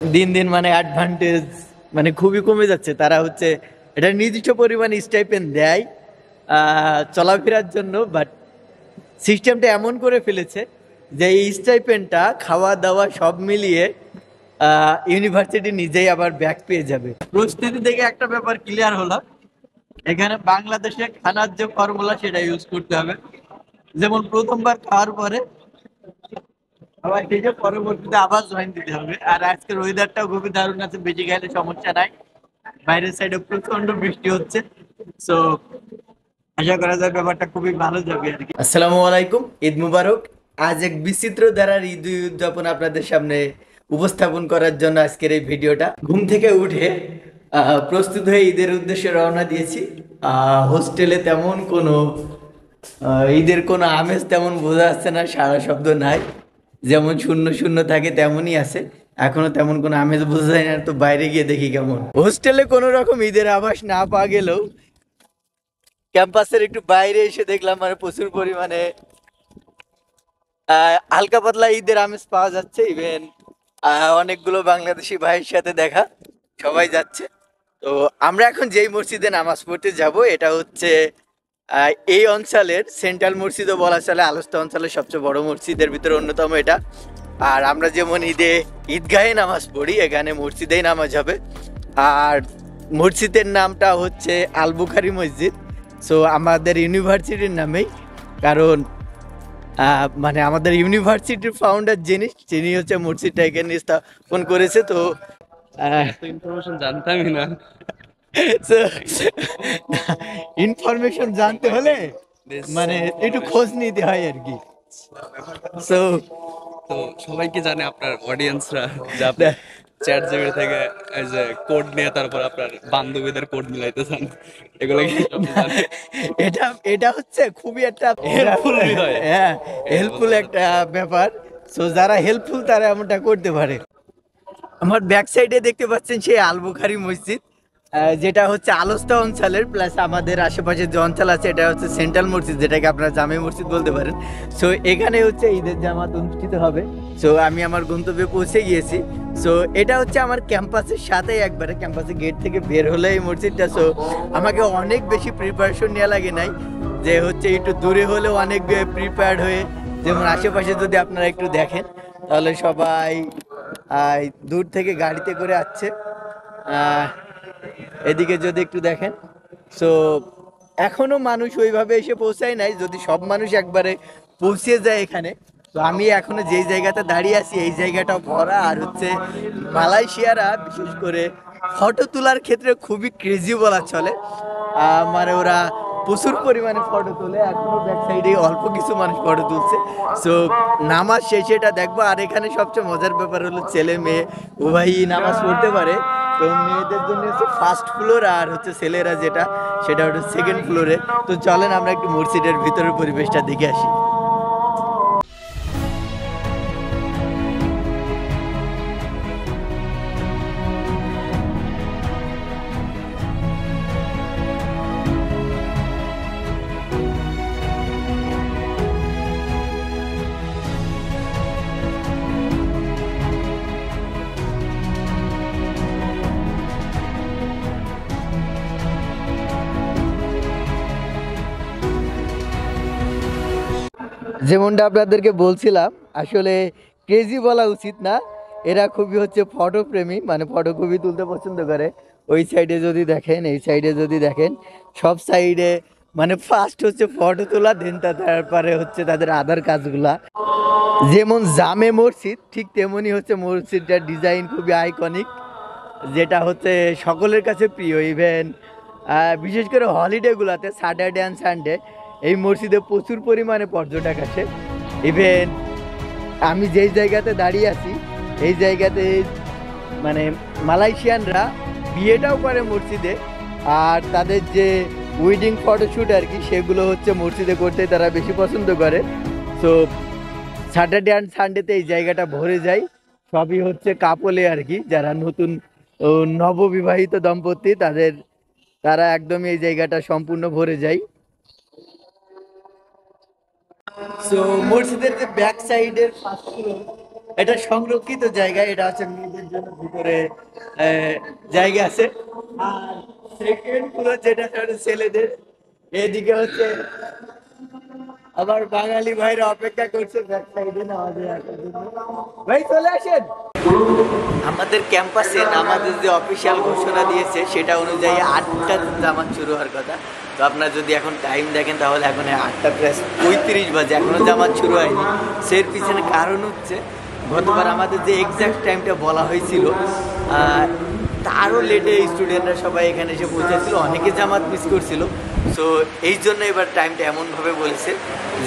দিন দিন মানে অ্যাডভান্টেজ মানে খুবই কমে যাচ্ছে। তারা হচ্ছে এটা নির্দিষ্ট পরিমাণে স্টাইপেন্ড দেয় চলাফেরার জন্য, বাট সিস্টেমটা এমন করে ফেলেছে যে এই স্টাইপেন্ডটা খাওয়া দাওয়া সব মিলিয়ে ইউনিভার্সিটি নিজেই আবার ব্যাক পেয়ে যাবে। প্রস্তুতি থেকে একটা ব্যাপার ক্লিয়ার হলো, এখানে বাংলাদেশে খানার যে ফর্মুলা সেটা ইউজ করতে হবে। যেমন প্রথমবার খাওয়ার পরে আবার সেই যে পরবর্তীতে আবার জয়েন দিতে হবে। আর আজকের ওয়েদারটাও খুবই দারুণ আছে, বেশি গেলে সমস্যা নাই। বাইরের সাইডে প্রচন্ড বৃষ্টি হচ্ছে, সো আশা করা যায় ব্যাপারটা খুবই ভালো যাবে আর কি। আসসালামু আলাইকুম, ঈদ মুবারক। আজ এক বিচিত্র ধারার ঈদ উদযাপন আপনাদের সামনে উপস্থাপন করার জন্য আজকের এই ভিডিওটা। ঘুম থেকে উঠে প্রস্তুত হয়ে ঈদের উদ্দেশ্যে রওনা দিয়েছি। হোস্টেলে তেমন কোনো ঈদের কোনো আমেজ তেমন বোঝা যাচ্ছে না, সারা শব্দ নাই, যেমন শূন্য শূন্য থাকে তেমনই আছে। এখনো তেমন কোনো আমেজ বোঝা যায় না, তো বাইরে গিয়ে দেখি কেমন। হোস্টেলে কোনো রকম ঈদের আভাস না পাওয়া গেলেও ক্যাম্পাসের একটু বাইরে এসে দেখলাম মানে প্রচুর পরিমাণে হালকা পাতলা ঈদের আমেজ পাওয়া যাচ্ছে। ইভেন অনেকগুলো বাংলাদেশি ভাইয়ের সাথে দেখা, সবাই যাচ্ছে। তো আমরা এখন যেই মসজিদে নামাজ পড়তে যাব এটা হচ্ছে এই অঞ্চলের সেন্ট্রাল মসজিদও বলা চলে, আলোস্তা অঞ্চলের সবচেয়ে বড় মসজিদের ভিতরে অন্যতম এটা। আর আমরা যেমন ঈদগাহে নামাজ পড়ি, এখানে মসজিদেই নামাজ হবে। আর মসজিদের নামটা হচ্ছে আল বুখারি মসজিদ। সো আমাদের ইউনিভার্সিটির নামেই, কারণ মানে আমাদের ইউনিভার্সিটির ফাউন্ডার যিনি হচ্ছে মসজিদটা এখানে স্থাপন করেছে। তো ইনফরমেশন জানতামই না। ইনফরমেশন জানতে হলে মানে একটু খোঁজ নিতে হয় আর কি। সো তো সবাই কি জানে আপনার অডিয়েন্সরা যে আপনি চ্যাট জিপিটি থেকে এই যে কোড নিয়ে তারপর আপনার বান্ধবীদের কোড মিলাইতে চান, এগুলো কি সবাই জানে? এটা এটা হচ্ছে খুবই একটা হেল্পফুল বিষয়। হ্যাঁ, হেল্পফুল একটা ব্যাপার। সো যারা হেল্পফুল তারা এমনটা করতে পারে। আমার ব্যাক সাইডে দেখতে পাচ্ছেন সেই আল বুখারি মসজিদ, যেটা হচ্ছে আলোস্তা অঞ্চলের, প্লাস আমাদের আশেপাশে যে অঞ্চল আছে এটা হচ্ছে সেন্ট্রাল মসজিদ, যেটাকে আপনারা জামে মসজিদ বলতে পারেন। সো এখানে হচ্ছে ঈদের জামাত অনুষ্ঠিত হবে। সো আমি আমার গন্তব্যে পৌঁছে গিয়েছি। সো এটা হচ্ছে আমার ক্যাম্পাসের সাথেই, একবারে ক্যাম্পাসের গেট থেকে বের হলে এই মসজিদটা। সো আমাকে অনেক বেশি প্রিপারেশন নেওয়া লাগে নাই, যে হচ্ছে একটু দূরে হলেও অনেক প্রিপেয়ার্ড হয়ে, যেমন আশেপাশে যদি আপনারা একটু দেখেন তাহলে সবাই দূর থেকে গাড়িতে করে আসছে। এদিকে যদি একটু দেখেন, সো এখনো মানুষ ওইভাবে এসে পৌঁছায় নাই। যদি সব মানুষ একবারে পৌঁছে যায় এখানে, তো আমি এখনো যেই জায়গাতে দাঁড়িয়ে আছি এই জায়গাটা ভরা। আর হচ্ছে মালয়েশিয়ারা বিশেষ করে ফটো তোলার ক্ষেত্রে খুবই ক্রেজি বলা চলে। মানে ওরা প্রচুর পরিমাণে ফটো তোলে, এখনো ব্যাক সাইডে অল্প কিছু মানুষ ফটো তুলছে। সো নামাজ শেষে এটা দেখবো। আর এখানে সবচেয়ে মজার ব্যাপার হলো ছেলে মেয়ে উভয়ই নামাজ পড়তে পারে। তো মেয়েদের জন্য হচ্ছে ফার্স্ট ফ্লোর, আর হচ্ছে ছেলেরা যেটা সেটা হচ্ছে সেকেন্ড ফ্লোরে। তো চলেন আমরা একটু মসজিদের ভিতরের পরিবেশটা দেখে আসি। যেমনটা আপনাদেরকে বলছিলাম, আসলে ক্রেজি বলা উচিত না, এরা খুবই হচ্ছে ফটো প্রেমী, মানে ফটো খুবই তুলতে পছন্দ করে। ওই সাইডে যদি দেখেন, এই সাইডে যদি দেখেন, সব সাইডে মানে ফার্স্ট হচ্ছে ফটো তোলা, দেন তারপরে হচ্ছে তাদের আদার কাজগুলা। যেমন জামে মসজিদ ঠিক তেমনই হচ্ছে মসজিদটার ডিজাইন খুবই আইকনিক, যেটা হচ্ছে সকলের কাছে প্রিয়। ইভেন বিশেষ করে হলিডেগুলোতে স্যাটারডে অ্যান্ড সানডে এই মসজিদে প্রচুর পরিমাণে পর্যটক আসে। ইভেন আমি যেই জায়গাতে দাঁড়িয়ে আছি এই জায়গাতে মানে মালয়েশিয়ানরা বিয়েটাও করে মসজিদে, আর তাদের যে ওয়েডিং ফটোশ্যুট আর কি সেগুলো হচ্ছে মসজিদে করতে তারা বেশি পছন্দ করে। সো স্যাটারডে অ্যান্ড সানডেতে এই জায়গাটা ভরে যায়। সবই হচ্ছে কাপলে আর কি, যারা নতুন নববিবাহিত দম্পতি তারা একদমই এই জায়গাটা সম্পূর্ণ ভরে যায়। সো মসজিদের যে ব্যাক সাইডের ফার্স্ট ফ্লোর, এটা সংরক্ষিত জায়গা, এটা হচ্ছে মেয়েদের জন্য ভিতরে জায়গা আছে। আর সেকেন্ড ফ্লোর যেটা হচ্ছে ছেলেদের, এদিকে হচ্ছে আবার বাঙালি ভাইরা অপেক্ষা করছে ব্যাক সাইডে নামাজে আসার জন্য। ভাই চলে আসেন। আমাদের ক্যাম্পাসে আমাদের যে অফিসিয়াল ঘোষণা দিয়েছে সেটা অনুযায়ী 8টা জামাত শুরু হওয়ার কথা। তো আপনারা যদি এখন টাইম দেখেন তাহলে এখন 8:35 বাজে, এখনো জামাত শুরু হয়নি। সের পিছনে কারণ হচ্ছে গতবার আমাদের যে এক্সাক্ট টাইমটা বলা হয়েছিল তারও লেটে স্টুডেন্টরা সবাই এখানে এসে পৌঁছেছিল, অনেকে জামাত মিস করছিল। সো এই জন্য এবার টাইমটা এমনভাবে বলেছে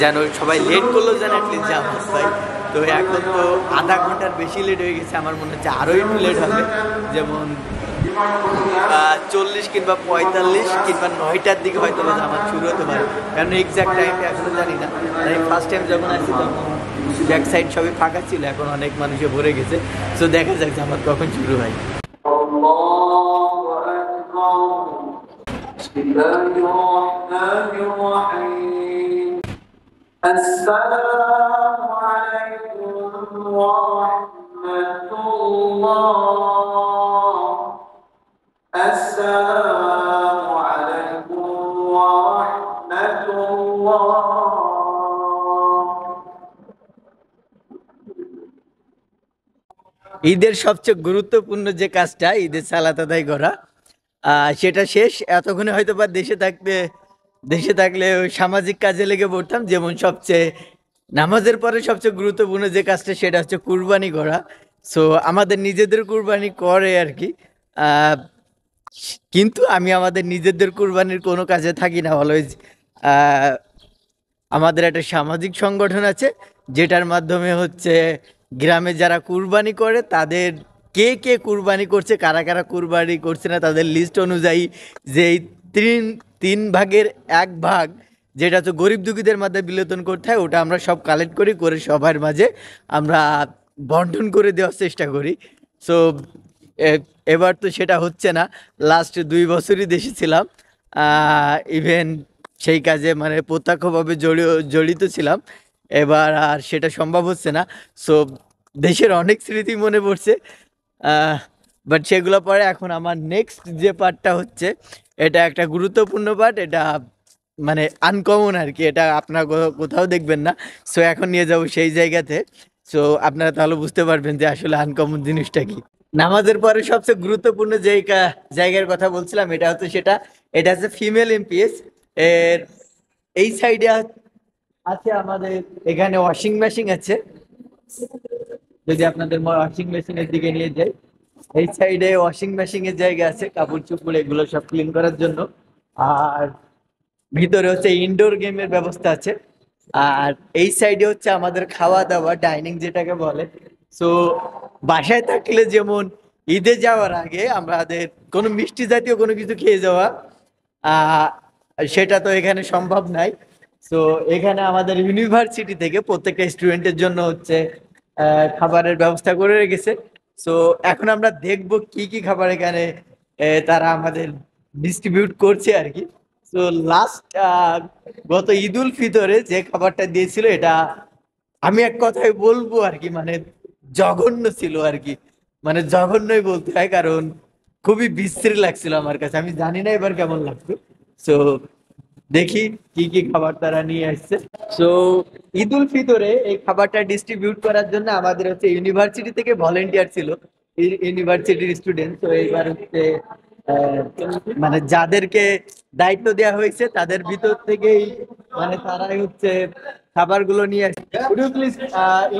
যেন সবাই লেট করলেও যেন অ্যাটলিস্ট জামাত পাই। তো এখন তো আধা ঘন্টার বেশি লেট হয়ে গেছে, আমার মনে হচ্ছে আরও একটু লেট হবে, যেমন 40 কিংবা 45 কিংবা 9টার দিকে হয়তো জামাত শুরু হতে পারে, কারণ এক্সাক্ট টাইমটা এখনো জানি না। তাই ফার্স্ট টাইম যখন আসছি তখন ব্যাক সাইড সবই ফাঁকা ছিল, এখন অনেক মানুষে ভরে গেছে। সো দেখা যাক জামাত কখন শুরু হয়। السلام عليكم ورحمة الله. السلام عليكم ورحمة الله. ঈদের সবচেয়ে গুরুত্বপূর্ণ যে কাজটা ঈদের সালাত আদায় করা, সেটা শেষ। এতক্ষণে হয়তো বা দেশে থাকলে ওই সামাজিক কাজে লেগে পড়তাম, যেমন সবচেয়ে নামাজের পরে সবচেয়ে গুরুত্বপূর্ণ যে কাজটা সেটা হচ্ছে কুরবানি করা। সো আমাদের নিজেদের কুরবানি করে আর কি, কিন্তু আমি আমাদের নিজেদের কুরবানির কোনো কাজে থাকি না অলওয়েজ। আমাদের একটা সামাজিক সংগঠন আছে যেটার মাধ্যমে হচ্ছে গ্রামে যারা কুরবানি করে তাদের কে কে কুরবানি করছে, কারা কারা কুরবানি করছে না, তাদের লিস্ট অনুযায়ী যে এই তিন ভাগের এক ভাগ যেটা হচ্ছে গরিব দুঃখীদের মাঝে বিতরণ করতে হয়, ওটা আমরা সব কালেক্ট করে সবার মাঝে আমরা বন্টন করে দেওয়ার চেষ্টা করি। সো এবার তো সেটা হচ্ছে না, লাস্ট 2 বছরই দেশে ছিলাম, ইভেন সেই কাজে মানে প্রত্যক্ষভাবে জড়িত ছিলাম। এবার আর সেটা সম্ভব হচ্ছে না। সো দেশের অনেক স্মৃতি মনে পড়ছে, বাট সেগুলো পরে এখন আমার নেক্সট যে পার্টটা হচ্ছে এটা একটা গুরুত্বপূর্ণ পার্ট, এটা মানে আনকমন আর কি, এটা আপনার কোথাও দেখবেন না। সো এখন নিয়ে যাব সেই জায়গাতে। সো আপনারা তাহলে বুঝতে পারবেন যে আসলে আনকমন জিনিসটা কি। নামাজের পরে সবচেয়ে গুরুত্বপূর্ণ যে জায়গার কথা বলছিলাম এটা হচ্ছে ফিমেল এমপিএস। এর এই সাইডে আছে আমাদের এখানে ওয়াশিং মেশিন আছে, যদি আপনাদের ওয়াশিং মেশিনের দিকে নিয়ে যাই, এই সাইডে ওয়াশিং মেশিনের জায়গা আছে, কাপড় চোপড় এগুলো সব ক্লিন করার জন্য। আর ভিতরে হচ্ছে ইনডোর গেমের ব্যবস্থা আছে। আর এই সাইডে হচ্ছে আমাদের খাওয়া দাওয়া ডাইনিং যেটাকে বলে। সো বাসায় থাকলে যেমন ঈদে যাওয়ার আগে আমাদের কোনো মিষ্টি জাতীয় কোনো কিছু খেয়ে যাওয়া, সেটা তো এখানে সম্ভব নাই। সো এখানে আমাদের ইউনিভার্সিটি থেকে প্রত্যেকটা স্টুডেন্টের জন্য হচ্ছে খাবারের ব্যবস্থা করে রেখেছে। সো এখন আমরা দেখব কি কি খাবার এখানে তারা আমাদের ডিস্ট্রিবিউট করছে আর কি। সো লাস্ট গত ঈদ উল ফিতরে যে খাবারটা দিয়েছিল এটা আমি এক কথায় বলবো আর কি, মানে জঘন্য ছিল আর কি, মানে জঘন্যই বলতে হয়, কারণ খুবই বিশ্রী লাগছিল আমার কাছে। আমি জানি না এবার কেমন লাগতো। সো দেখি কি কি খাবার তারা নিয়ে আসছে। সো ঈদ উল ফিতরে এই খাবারটা ডিস্ট্রিবিউট করার জন্য আমাদের হচ্ছে ইউনিভার্সিটি থেকে ভলেন্টিয়ার ছিল, ইউনিভার্সিটির স্টুডেন্ট। তো এইবার হচ্ছে মানে যাদেরকে দায়িত্ব দেওয়া হয়েছে তাদের ভিতর থেকেই মানে তারাই হচ্ছে খাবারগুলো নিয়ে আসছে। Could you please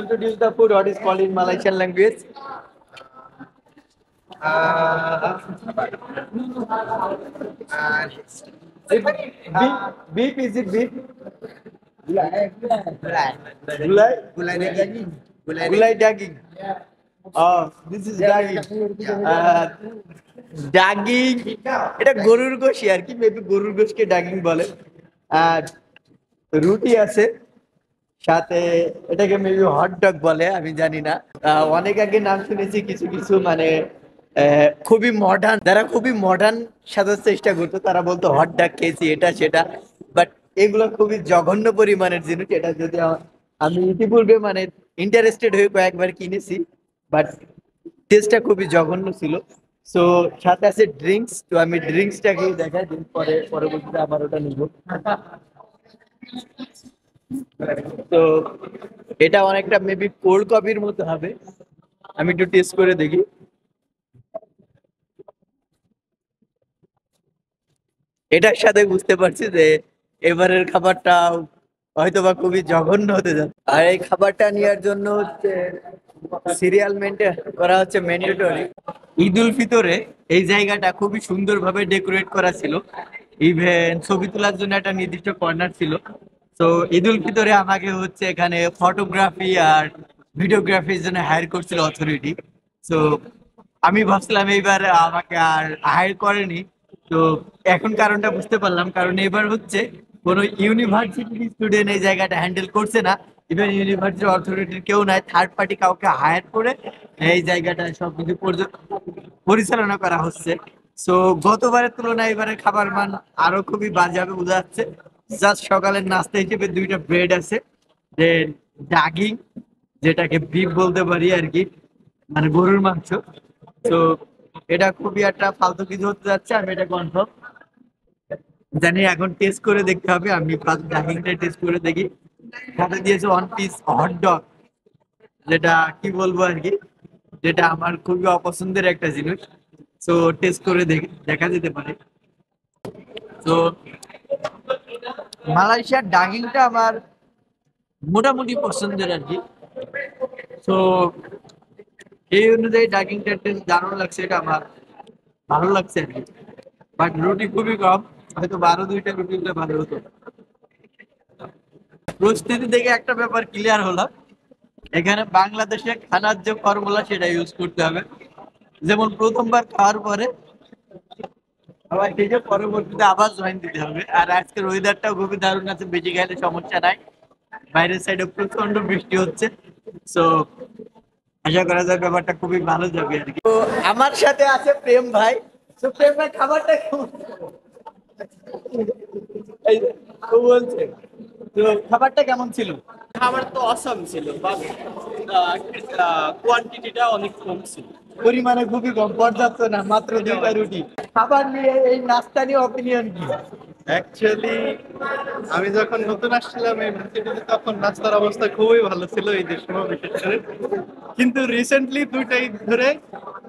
introduce the food, what is called in Malaysian language? Beef, is it beef? Gulai daging. Oh, this is daging. ডাগিং, এটা গরুর গোশই আর কি, মেবি গরুর গোশকে ডাগিং বলে। আর রুটি আছে সাথে, এটাকে মেবি হট ডগ বলে, আমি জানি না। অনেক আগে নাম শুনেছি কিছু কিছু মানে খুবই মডার্ন, যারা খুবই মডার্ন সাজার চেষ্টা করতো তারা বলতো হট ডগ খেয়েছি এটা সেটা, বাট এগুলো খুবই জঘন্য পরিমাণের জিনিস। এটা যদি আমি ইতিপূর্বে মানে ইন্টারেস্টেড হয়ে কয়েকবার কিনেছি, বাট টেস্টটা খুবই জঘন্য ছিল। সো সাথে আছে ড্রিঙ্কস, তো আমি ড্রিঙ্কসটাকে দেখাই দিন, পরে পরবর্তীতে আবার ওটা নিব। তো এটা অনেকটা মেবি কোল্ড কফির মতো হবে, আমি একটু টেস্ট করে দেখি। এটার সাথে বুঝতে পারছি যে এবারের খাবারটা হয়তো বা খুবই জঘন্য হতে যাচ্ছে। আর এই খাবারটা নেওয়ার জন্য হচ্ছে সিরিয়াল মেনটেন করা হচ্ছে ম্যান্ডেটরি। ঈদ উল ফিতরে এই জায়গাটা খুবই সুন্দরভাবে ডেকোরেট করা ছিল, ইভেন ছবি তোলার জন্য একটা নির্দিষ্ট কর্নার ছিল। তো ঈদ উল ফিতরে আমাকে হচ্ছে এখানে ফটোগ্রাফি আর ভিডিওগ্রাফির জন্য হায়ার করছিল অথরিটি। তো আমি ভাবছিলাম এইবার আমাকে আর হায়ার করেনি। তো এখন কারণটা বুঝতে পারলাম, কারণ এবার হচ্ছে কোনো ইউনিভার্সিটির স্টুডেন্ট এই জায়গাটা হ্যান্ডেল করছে না, ইভেন ইউনিভার্সিটি অথরিটির কেউ নাই, থার্ড পার্টি কাউকে হায়ার করে এই জায়গাটা সবকিছু পরিচালনা করা হচ্ছে। সো গতবারের তুলনায় এবারে খাবার মান আরো খুবই বাজে হবে বোঝা যাচ্ছে। জাস্ট সকালের নাস্তা হিসেবে দুইটা ব্রেড আছে, দেন ডাগিং, যেটাকে বিফ বলতে পারি আর কি, মানে গরুর মাংস। তো এটা খুবই একটা ফালতু কিছু হতে যাচ্ছে, আমি এটা কনফার্ম জানি। এখন টেস্ট করে দেখতে হবে, আমি ফার্স্ট ডাগিংটা টেস্ট করে দেখি। সাথে দিয়েছে 1 পিস হট ডগ, যেটা কি বলবো আর কি, যেটা আমার খুবই অপছন্দের একটা জিনিস। তো টেস্ট করে দেখা যেতে পারে। তো মালয়েশিয়ার ডাগিংটা আমার মোটামুটি পছন্দের আর কি। তো এই অনুযায়ী ডাগিংটা টেস্ট দারুণ লাগছে, এটা আমার ভালো লাগছে আর কি। বাট রুটি খুবই কম, হয়তো 12-2টা রুটি হলে ভালো হতো। প্রস্তুতি দেখে একটা ব্যাপার ক্লিয়ার হলো, এখানে বাংলাদেশে খানার যে ফর্মুলা সেটা ইউজ করতে হবে। যেমন প্রথমবার খাওয়ার পরে আবার ঠিক আছে, পরবর্তীতে আবার জয়েন দিতে হবে। আর আজকের ওয়েদারটাও খুবই দারুণ আছে, বেশি গেলে সমস্যা নাই। বাইরের সাইডে প্রচন্ড বৃষ্টি হচ্ছে। সো আশা করা যায় ব্যাপারটা খুবই ভালো যাবে আর কি। তো আমার সাথে আছে প্রেম ভাই। তো প্রেম ভাই খাবারটা কেমন? এই যে, ও বলছে, তো খাবারটা কেমন ছিল? খাবার তো অসাম ছিল, বাট কোয়ান্টিটিটা অনেক কম ছিল। পরিমাণে খুবই কম, পর্যাপ্ত না, মাত্র 2টা রুটি। খাবার নিয়ে এই নাস্তা নিয়ে অপিনিয়ন কি? অ্যাকচুয়ালি আমি যখন নতুন আসছিলাম এই ভার্সিটিতে তখন নাস্তার অবস্থা খুবই ভালো ছিল এই দেশের সময় বিশেষ করে। কিন্তু রিসেন্টলি 2টা ঈদ ধরে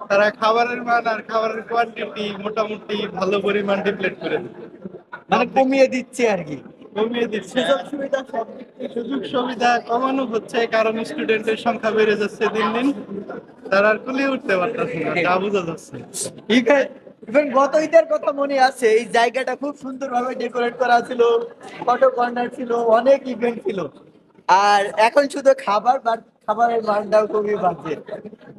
তারা খাবারের মান আর খাবারের কোয়ান্টিটি মোটামুটি ভালো পরিমাণ ডিপ্লেট করে দিচ্ছে। মানে কমিয়ে দিচ্ছে আর কি। কমিয়ে দিচ্ছে। সুযোগ সুবিধা সব দিক থেকে। সুযোগ সুবিধা কমানো হচ্ছে কারণ স্টুডেন্টের সংখ্যা বেড়ে যাচ্ছে দিন দিন, তারা আর কুলিয়ে উঠতে পারতেছে না, যা বোঝা যাচ্ছে। ইভেন ইভেন গত ঈদের কথা মনে আছে, এই জায়গাটা খুব সুন্দরভাবে ডেকোরেট করা ছিল, ফটো কর্নার ছিল, অনেক ইভেন্ট ছিল। আর এখন শুধু খাবার, বাট খাবারের মানটাও খুবই বাজে।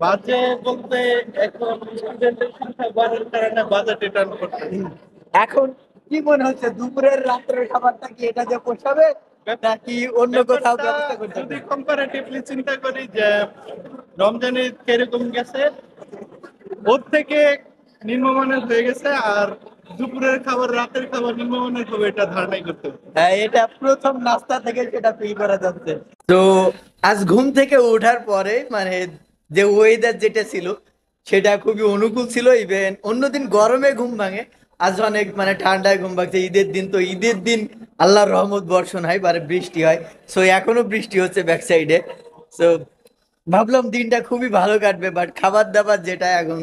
বাজে বলতে এখন স্টুডেন্টের সংখ্যা বাড়ার কারণে বাজেট টার্ন করতে। এখন কি মনে হচ্ছে, দুপুরের রাত্রের খাবারটা কি এটা যে পোষাবে, নাকি অন্য কোথাও ব্যবস্থা করতে যদি হবে? কম্পারেটিভলি চিন্তা করি যে রমজানে কিরকম গেছে, ওর থেকে নিম্নমানের হয়ে গেছে, আর দুপুরের খাবার রাতের খাবার নিম্নমানের হবে এটা ধারণাই করতে হবে। হ্যাঁ, এটা প্রথম নাস্তা থেকে সেটা ফিল করা যাচ্ছে। তো আজ ঘুম থেকে ওঠার পরে মানে যে ওয়েদার যেটা ছিল সেটা খুবই অনুকূল ছিল। ইভেন অন্যদিন গরমে ঘুম ভাঙে, আজ অনেক মানে ঠান্ডায় ঘুম ভাঙছে। ঈদের দিন, তো ঈদের দিন আল্লাহর রহমত বর্ষণ হয়, মানে বৃষ্টি হয়। সো এখনো বৃষ্টি হচ্ছে ব্যাক সাইডে। সো ভাবলাম দিনটা খুবই ভালো কাটবে, বাট খাবার দাবার যেটা এখন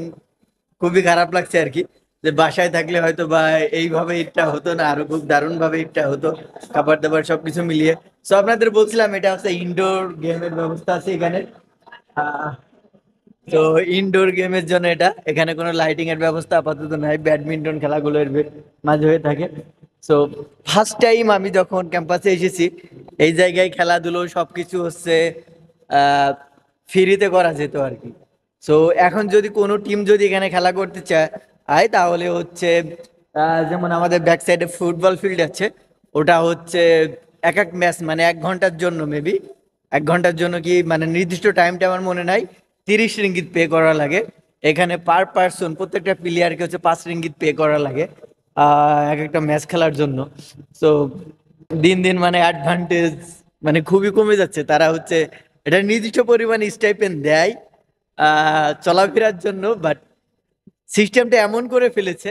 খুবই খারাপ লাগছে আর কি। যে বাসায় থাকলে হয়তো বা এইভাবে ঈদটা হতো না, আরো খুব দারুণ ভাবে ঈদটা হতো, খাবার দাবার সবকিছু মিলিয়ে। তো আপনাদের বলছিলাম এটা হচ্ছে ইনডোর গেমের ব্যবস্থা আছে এখানে। আহ, তো ইনডোর গেমের জন্য এটা, এখানে কোনো লাইটিং এর ব্যবস্থা আপাতত নাই, ব্যাডমিন্টন খেলাগুলো এর মাঝে হয়ে থাকে। সো ফার্স্ট টাইম আমি যখন ক্যাম্পাসে এসেছি, এই জায়গায় খেলাধুলো সবকিছু হচ্ছে ফ্রিতে করা যেত আর কি। সো এখন যদি কোনো টিম যদি এখানে খেলা করতে চায় তাহলে হচ্ছে যেমন আমাদের ব্যাক সাইডে ফুটবল ফিল্ড আছে, ওটা হচ্ছে এক এক ম্যাচ মানে 1 ঘন্টার জন্য, মেবি 1 ঘন্টার জন্য, কি মানে নির্দিষ্ট টাইমটা আমার মনে নাই, 30 রিঙ্গিত পে করা লাগে। এখানে পার পার্সন প্রত্যেকটা প্লেয়ারকে হচ্ছে 5 রিঙ্গিত পে করা লাগে এক একটা ম্যাচ খেলার জন্য। সো দিন দিন মানে অ্যাডভান্টেজ মানে খুবই কমে যাচ্ছে। তারা হচ্ছে এটা নির্দিষ্ট পরিমাণ স্টাইপেন্ড দেয় চলাফেরার জন্য, বাট সিস্টেমটা এমন করে ফেলেছে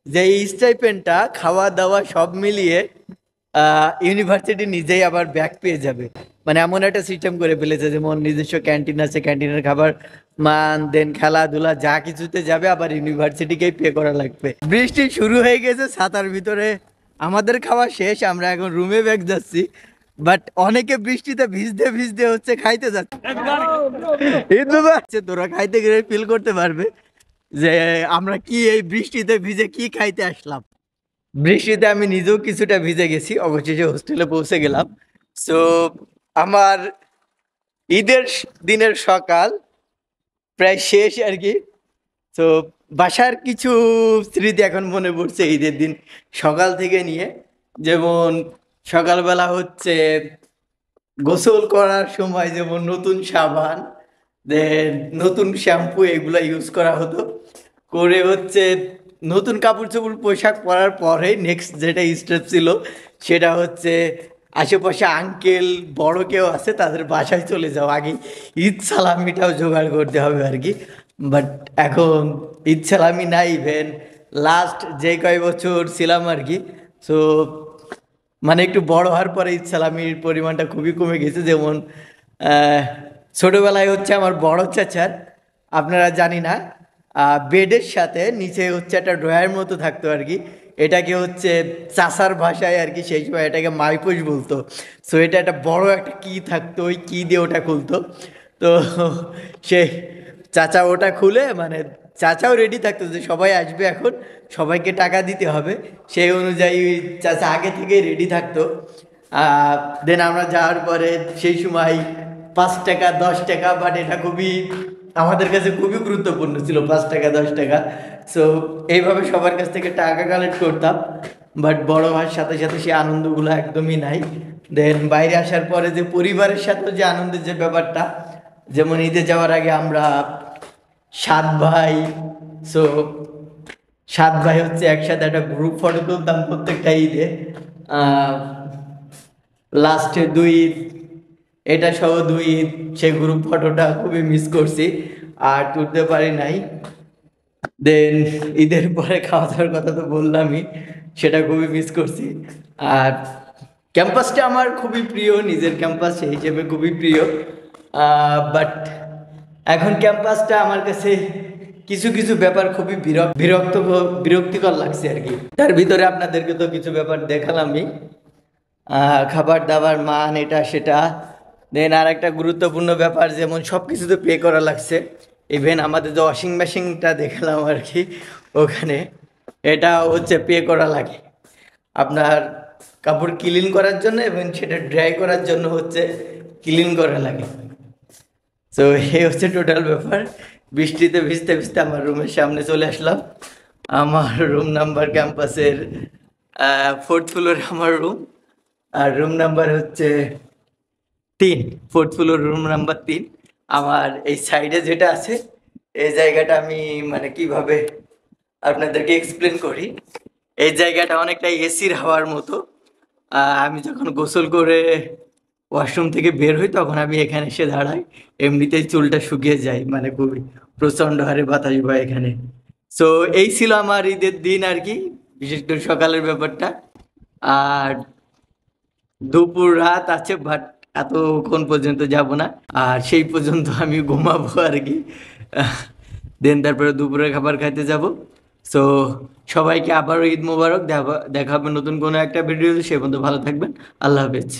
যে এই স্টাইপেন্ডটা খাওয়া দাওয়া সব মিলিয়ে ইউনিভার্সিটি নিজেই আবার ব্যাক পেয়ে যাবে। মানে এমন একটা সিস্টেম করে ফেলেছে, যেমন নিজস্ব ক্যান্টিন আছে, ক্যান্টিনের খাবার মান দেন খেলাধুলা যা কিছুতে যাবে আবার ইউনিভার্সিটিকেই পে করা লাগবে। বৃষ্টি শুরু হয়ে গেছে, ছাতার ভিতরে আমাদের খাওয়া শেষ, আমরা এখন রুমে ব্যাক যাচ্ছি। বাট অনেকে বৃষ্টিতে ভিজতে ভিজতে হচ্ছে খাইতে যাচ্ছে। তোরা খাইতে গেলে ফিল করতে পারবে যে আমরা কি এই বৃষ্টিতে ভিজে কি খাইতে আসলাম। বৃষ্টিতে আমি নিজেও কিছুটা ভিজে গেছি, অবশেষে হোস্টেলে পৌঁছে গেলাম। সো আমার ঈদের দিনের সকাল প্রায় শেষ আর কি। তো বাসার কিছু স্মৃতি এখন মনে পড়ছে ঈদের দিন সকাল থেকে নিয়ে। যেমন সকালবেলা হচ্ছে গোসল করার সময় যেমন নতুন সাবান দেন নতুন শ্যাম্পু এগুলো ইউজ করা হতো, করে হচ্ছে নতুন কাপড় চোপড় পোশাক পরার পরে নেক্সট যেটা স্টেপ ছিল সেটা হচ্ছে আশেপাশে আঙ্কেল বড় কেউ আছে তাদের বাসায় চলে যাও, আগে ঈদ সালামিটাও জোগাড় করতে হবে আর কি। বাট এখন ঈদ সালামি নাই, ইভেন লাস্ট যে কয় বছর ছিলাম আর কি। সো মানে একটু বড় হওয়ার পরে ঈদ সালামির পরিমাণটা খুবই কমে গেছে। যেমন ছোটোবেলায় হচ্ছে আমার বড় চাচার, আপনারা জানি না, বেডের সাথে নিচে হচ্ছে একটা ড্রয়ার মতো থাকতো আর কি। এটাকে হচ্ছে চাষার ভাষায় আর কি সেই সময় এটাকে মাইপোষ বলতো। সো এটা একটা বড় একটা কি থাকতো, ওই কি দিয়ে ওটা খুলতো। তো সে চাচা ওটা খুলে মানে চাচাও রেডি থাকতো যে সবাই আসবে এখন, সবাইকে টাকা দিতে হবে, সেই অনুযায়ী চাচা আগে থেকেই রেডি থাকতো। দেন আমরা যাওয়ার পরে সেই সময় 5 টাকা 10 টাকা, বাট এটা খুবই আমাদের কাছে খুবই গুরুত্বপূর্ণ ছিল 5 টাকা 10 টাকা। সো এইভাবে সবার কাছ থেকে টাকা কালেক্ট করতাম। বাট বড় হওয়ার সাথে সাথে সেই আনন্দগুলো একদমই নাই। দেন বাইরে আসার পরে যে পরিবারের সাথে যে আনন্দের যে ব্যাপারটা, যেমন ঈদে যাওয়ার আগে আমরা 7 ভাই, সো 7 ভাই হচ্ছে একসাথে একটা গ্রুপ ফটো তুলতাম প্রত্যেকটা ঈদে। লাস্টে 2 ঈদ, এটা সহ 2 ঈদ, সেই গ্রুপ ফটোটা খুবই মিস করছি, আর তুলতে পারি নাই। দেন ঈদের পরে খাওয়া দাওয়ার কথা তো বললামই, সেটা খুবই মিস করছি। আর ক্যাম্পাসটা আমার খুবই প্রিয়, নিজের ক্যাম্পাস সেই হিসেবে খুবই প্রিয়। বাট এখন ক্যাম্পাসটা আমার কাছে কিছু কিছু ব্যাপার খুবই বিরক্তিকর লাগছে আর কি। তার ভিতরে আপনাদেরকে তো কিছু ব্যাপার দেখালামই, খাবার দাবার মান এটা সেটা। দেন আর একটা গুরুত্বপূর্ণ ব্যাপার, যেমন সব কিছু তো পে করা লাগছে। ইভেন আমাদের যে ওয়াশিং মেশিনটা দেখলাম আর কি, ওখানে এটা হচ্ছে পে করা লাগে আপনার কাপড় ক্লিন করার জন্য, এবং সেটা ড্রাই করার জন্য হচ্ছে ক্লিন করা লাগে। তো এই হচ্ছে টোটাল ব্যাপার। বৃষ্টিতে ভিজতে ভিজতে আমার রুমের সামনে চলে আসলাম। আমার রুম নাম্বার ক্যাম্পাসের 4th ফ্লোরে আমার রুম, আর রুম নাম্বার হচ্ছে 3, 4th ফ্লোর রুম নাম্বার 3। আমার এই সাইডে যেটা আছে এই জায়গাটা আমি মানে কিভাবে আপনাদেরকে এক্সপ্লেন করি, এই জায়গাটা অনেকটা এসির হাওয়ার মতো। আমি যখন গোসল করে ওয়াশরুম থেকে বের হই তখন আমি এখানে এসে দাঁড়াই, এমনিতেই চুলটা শুকিয়ে যায়, মানে খুবই প্রচণ্ড হারে বাতাস বয় এখানে। সো এই ছিল আমার ঈদের দিন আর কি, বিশেষ করে সকালের ব্যাপারটা। আর দুপুর রাত আছে, বাট এতক্ষণ পর্যন্ত যাব না, আর সেই পর্যন্ত আমি ঘুমাবো আর কি। দেন তারপরে দুপুরের খাবার খাইতে যাব। সো সবাইকে আবারও ঈদ মোবারক, দেখা হবে নতুন কোনো একটা ভিডিও। সে পর্যন্ত ভালো থাকবেন, আল্লাহ হাফেজ।